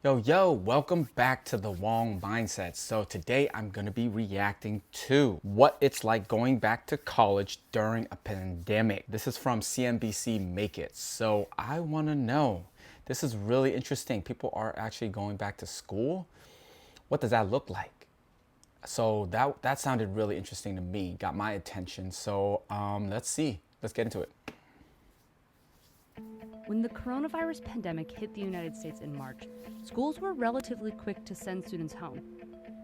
Yo, welcome back to the Wong Mindset. So today I'm going to be reacting to what it's like going back to college during a pandemic. This is from CNBC Make It. So I want to know, this is really interesting. People are actually going back to school. What does that look like? So that sounded really interesting to me, got my attention. So let's see, let's get into it. When the coronavirus pandemic hit the United States in March, schools were relatively quick to send students home.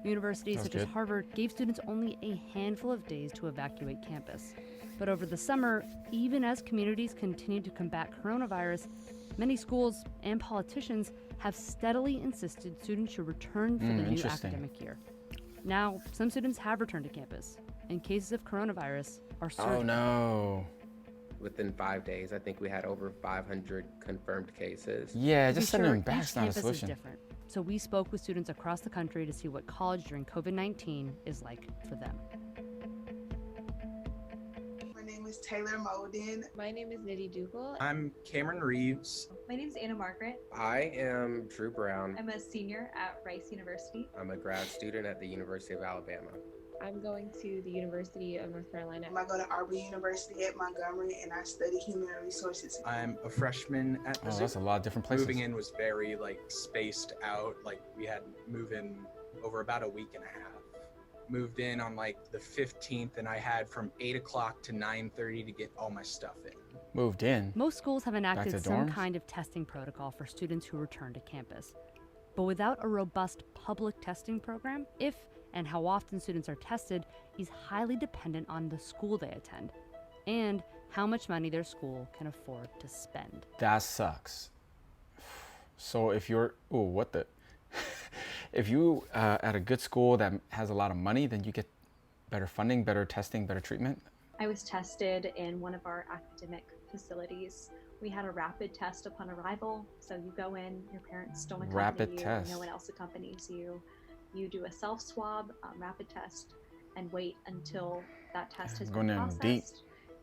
Universities Sounds such as good. Harvard gave students only a handful of days to evacuate campus. But over the summer, even as communities continued to combat coronavirus, many schools and politicians have steadily insisted students should return for the new Interesting. academic year. Now, some students have returned to campus, and cases of coronavirus are surging. Oh no. Within 5 days, I think we had over 500 confirmed cases. Yeah, To be just sending sure, them back each is not a campus is solution. different. So we spoke with students across the country to see what college during COVID-19 is like for them. My name is Taylor Molden. My name is Nidhi Dugal. I'm Cameron Reeves. My name is Anna Margaret. I am Drew Brown. I'm a senior at Rice University. I'm a grad student at the University of Alabama. I'm going to the University of North Carolina. I go to Auburn University at Montgomery and I study human resources. I'm a freshman at Oh, Mizzou. that's a lot of different places. Moving in was very spaced out. We had move in over about a week and a half. Moved in on the 15th, and I had from 8 o'clock to 9:30 to get all my stuff in. Moved in. Most schools have enacted to some dorms? kind of testing protocol for students who return to campus. But without a robust public testing program, if and how often students are tested is highly dependent on the school they attend and how much money their school can afford to spend. That sucks. So if you're, if you at a good school that has a lot of money, then you get better funding, better testing, better treatment. I was tested in one of our academic facilities. We had a rapid test upon arrival. So you go in, your parents don't accompany Rapid you, test. no one else accompanies you. You do a self-swab, rapid test, and wait until that test has Going been in processed. deep.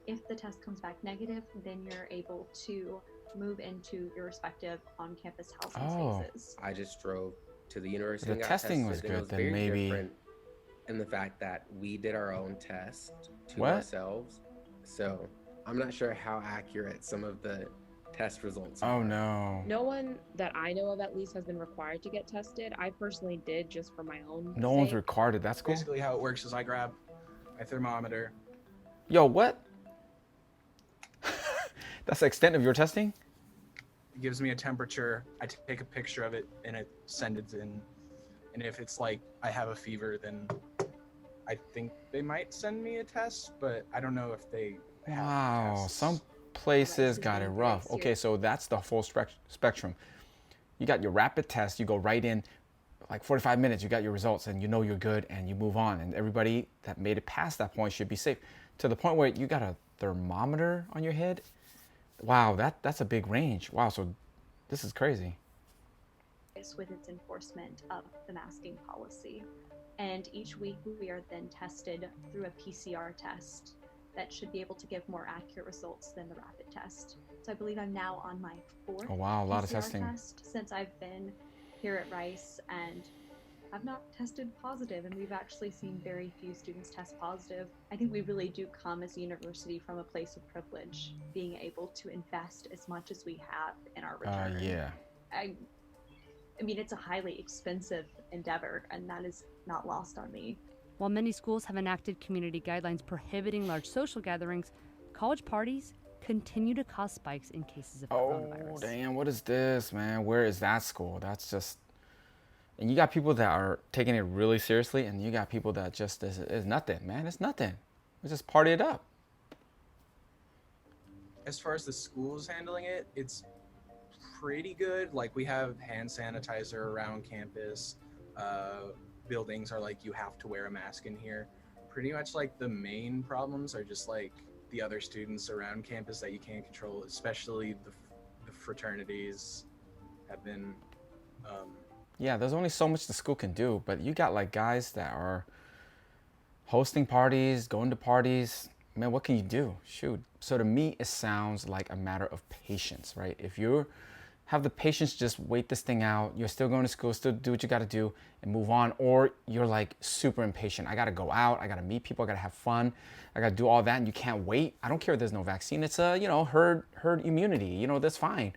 If the test comes back negative, then you're able to move into your respective on-campus housing Oh. spaces. I just drove to the university The and got testing was tested, and it good, was then very maybe- different in the fact that we did our own test to What? ourselves. So I'm not sure how accurate some of the test results Oh are. no. No one that I know of, at least, has been required to get tested. I personally did just for my own No one's sake. required at that school? Basically, how it works is I grab my thermometer. Yo, what? That's the extent of your testing? It gives me a temperature. I take a picture of it and I send it in. And if it's I have a fever, then I think they might send me a test, but I don't know if they have Wow, tests. some places Right, got it very rough. serious. Okay, so that's the full spectrum. You got your rapid test, you go right in, 45 minutes, you got your results, and you know you're good, and you move on. And everybody that made it past that point should be safe. To the point where you got a thermometer on your head. Wow, that's a big range. Wow, so this is crazy. With its enforcement of the masking policy. And each week we are then tested through a PCR test that should be able to give more accurate results than the rapid test. So I believe I'm now on my fourth Oh wow, a lot of PCR testing. test since I've been here at Rice, and I've not tested positive, and we've actually seen very few students test positive. I think we really do come as a university from a place of privilege, being able to invest as much as we have in our return. Yeah. I mean, it's a highly expensive endeavor, and that is not lost on me. While many schools have enacted community guidelines prohibiting large social gatherings, college parties continue to cause spikes in cases of Oh coronavirus. damn, what is this, man? Where is that school? That's just, and you got people that are taking it really seriously, and you got people that just is nothing, man. It's nothing. We just party it up. As far as the schools handling it, it's pretty good. We have hand sanitizer around campus. Buildings are you have to wear a mask in here. Pretty much the main problems are just the other students around campus that you can't control, especially the fraternities have been Yeah, there's only so much the school can do, but you got guys that are hosting parties, going to parties. Man, what can you do? Shoot. So to me, it sounds like a matter of patience, right? If you're have the patience to just wait this thing out. You're still going to school, still do what you got to do and move on. Or you're like super impatient. I got to go out. I got to meet people. I got to have fun. I got to do all that. And you can't wait. I don't care if there's no vaccine. It's a, herd immunity. That's fine.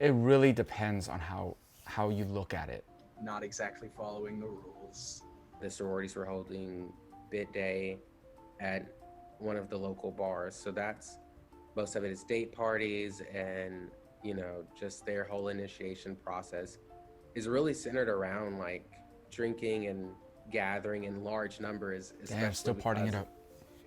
It really depends on how you look at it. Not exactly following the rules. The sororities were holding bid day at one of the local bars. So that's, most of it is date parties, and just their whole initiation process is really centered around like drinking and gathering in large numbers. Damn, still partying it up.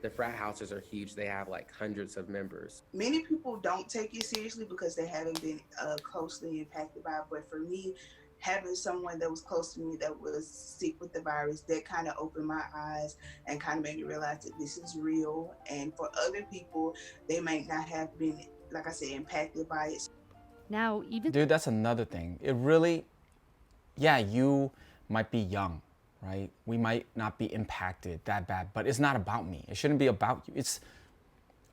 The frat houses are huge. They have like hundreds of members. Many people don't take it seriously because they haven't been closely impacted by it. But for me, having someone that was close to me that was sick with the virus, that kind of opened my eyes and kind of made me realize that this is real. And for other people, they may not have been, like I said, impacted by it. Now, even Dude, that's another thing. It really, yeah, you might be young, right? We might not be impacted that bad, but it's not about me. It shouldn't be about you. It's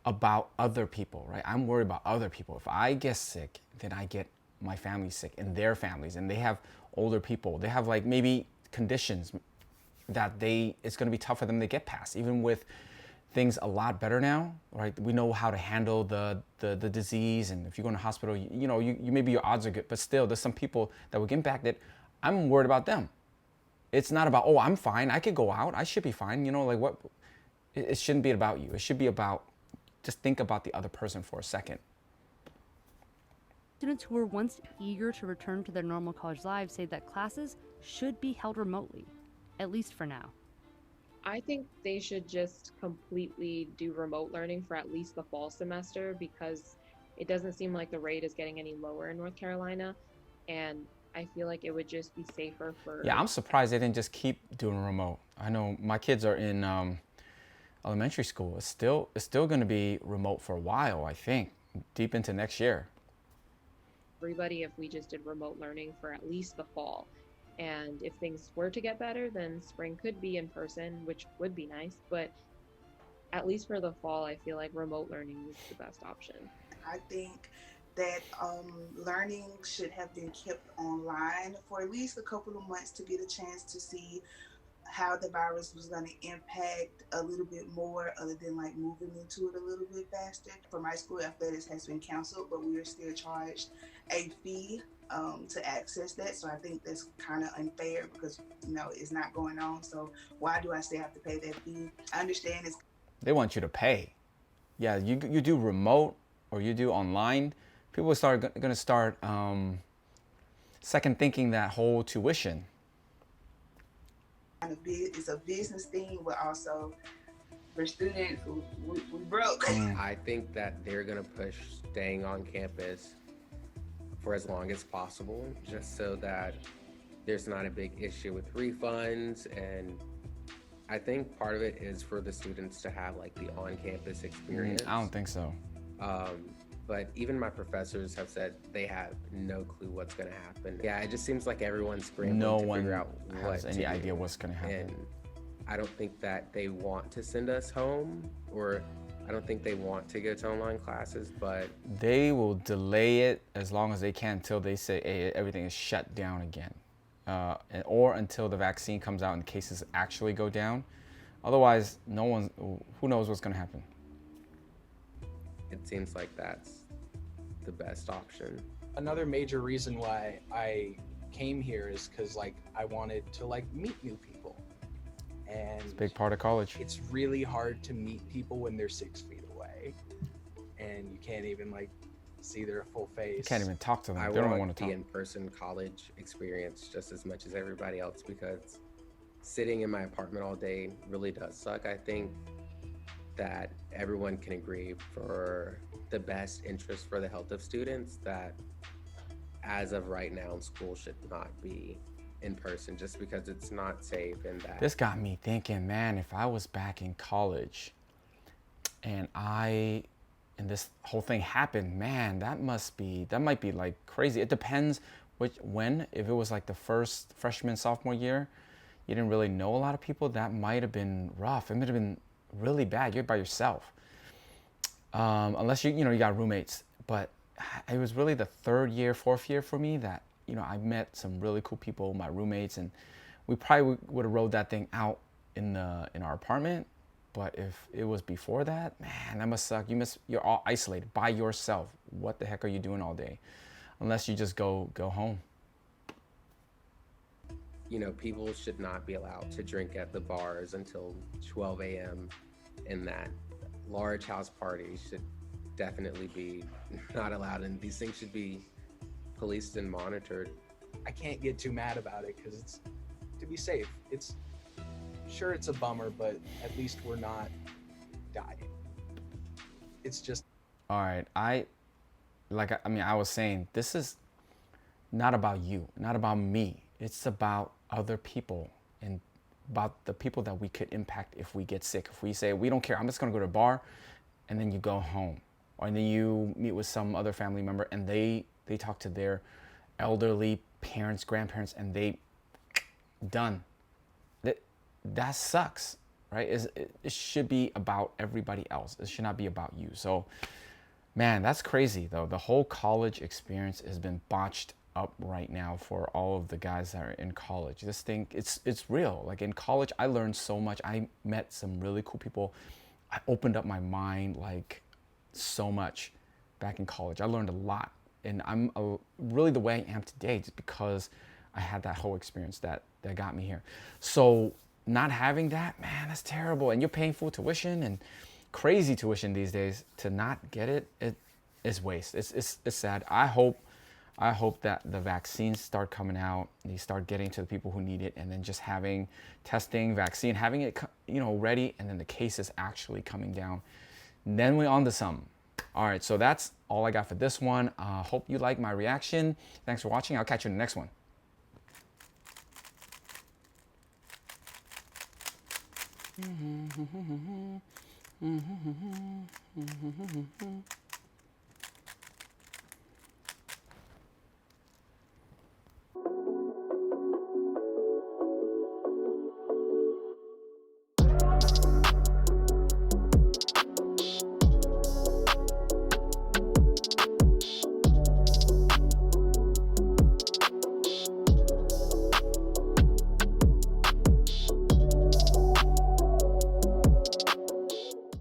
about other people, right? I'm worried about other people. If I get sick, then I get my family sick and their families, and they have older people. They have like maybe conditions that it's going to be tough for them to get past, even with things a lot better now, right? We know how to handle the disease, and if you go in the hospital, you maybe your odds are good, but still there's some people that will get impacted. I'm worried about them. It's not about, oh, I'm fine, I could go out, I should be fine, like what? It shouldn't be about you. It should be about, just think about the other person for a second. students who were once eager to return to their normal college lives say that classes should be held remotely, at least for now. I think they should just completely do remote learning for at least the fall semester, because it doesn't seem like the rate is getting any lower in North Carolina, and I feel like it would just be safer for... Yeah, I'm surprised they didn't just keep doing remote. I know my kids are in elementary school. It's still going to be remote for a while, I think, deep into next year. everybody if we just did remote learning for at least the fall. And if things were to get better, then spring could be in person, which would be nice. But at least for the fall, I feel like remote learning is the best option. I think that learning should have been kept online for at least a couple of months to get a chance to see how the virus was going to impact a little bit more, other than like moving into it a little bit faster. For my school, athletics has been canceled, but we are still charged a fee to access that. So I think that's kind of unfair because, you know, it's not going on. So why do I still have to pay that fee? I understand it's... They want you to pay. Yeah, you do remote or you do online. People are going to start second thinking that whole tuition. It's a business thing, but also for students, we broke. I think that they're going to push staying on campus for as long as possible, just so that there's not a big issue with refunds. And I think part of it is for the students to have like the on-campus experience. I don't think so. But even my professors have said they have no clue what's going to happen. Yeah, it just seems like everyone's scrambling to figure out what has any idea what's going to happen. And I don't think that they want to send us home, or I don't think they want to go to online classes, but they will delay it as long as they can until they say, hey, everything is shut down again. Or until the vaccine comes out and cases actually go down. Otherwise, who knows what's going to happen. It seems like that's the best option. Another major reason why I came here is because like I wanted to like meet new people. And It's a big part of college. it's really hard to meet people when they're 6 feet away and you can't even like see their full face. You can't even talk to them. I They don't want want to the talk. in-person college experience just as much as everybody else, because sitting in my apartment all day really does suck. I think that everyone can agree, for the best interest for the health of students, that as of right now, school should not be in person just because it's not safe. And that This got me thinking, man, if I was back in college and this whole thing happened, man, that might be like crazy. It depends when. If it was like the first freshman, sophomore year, you didn't really know a lot of people, that might have been rough. It might have been really bad. You're by yourself. Unless you got roommates. But it was really the third year, fourth year for me that, I met some really cool people, my roommates, and we probably would have rode that thing out in our apartment. But if it was before that, man, that must suck. You're all isolated by yourself. What the heck are you doing all day? Unless you just go home. People should not be allowed to drink at the bars until 12 a.m. and that large house parties should definitely be not allowed, and these things should be policed and monitored. I can't get too mad about it because it's to be safe. It's a bummer, but at least we're not dying. It's just All right, I was saying, this is not about you, not about me. It's about other people and about the people that we could impact if we get sick. If we say, we don't care, I'm just gonna go to a bar, and then you go home. Or then you meet with some other family member and they talk to their elderly parents, grandparents, and they done. That sucks, right? It should be about everybody else. It should not be about you. So, man, that's crazy though. The whole college experience has been botched up right now for all of the guys that are in college. This thing, it's real. Like in college, I learned so much. I met some really cool people. I opened up my mind like so much back in college. I learned a lot, and I'm really the way I am today just because I had that whole experience that got me here. So not having that, man, that's terrible. And you're paying full tuition and crazy tuition these days. To not get it is waste. It's sad. I hope that the vaccines start coming out, they start getting to the people who need it, and then just having testing, vaccine, having it ready, and then the cases actually coming down. And then we're on to some. All right, so that's all I got for this one. Hope you like my reaction. Thanks for watching. I'll catch you in the next one.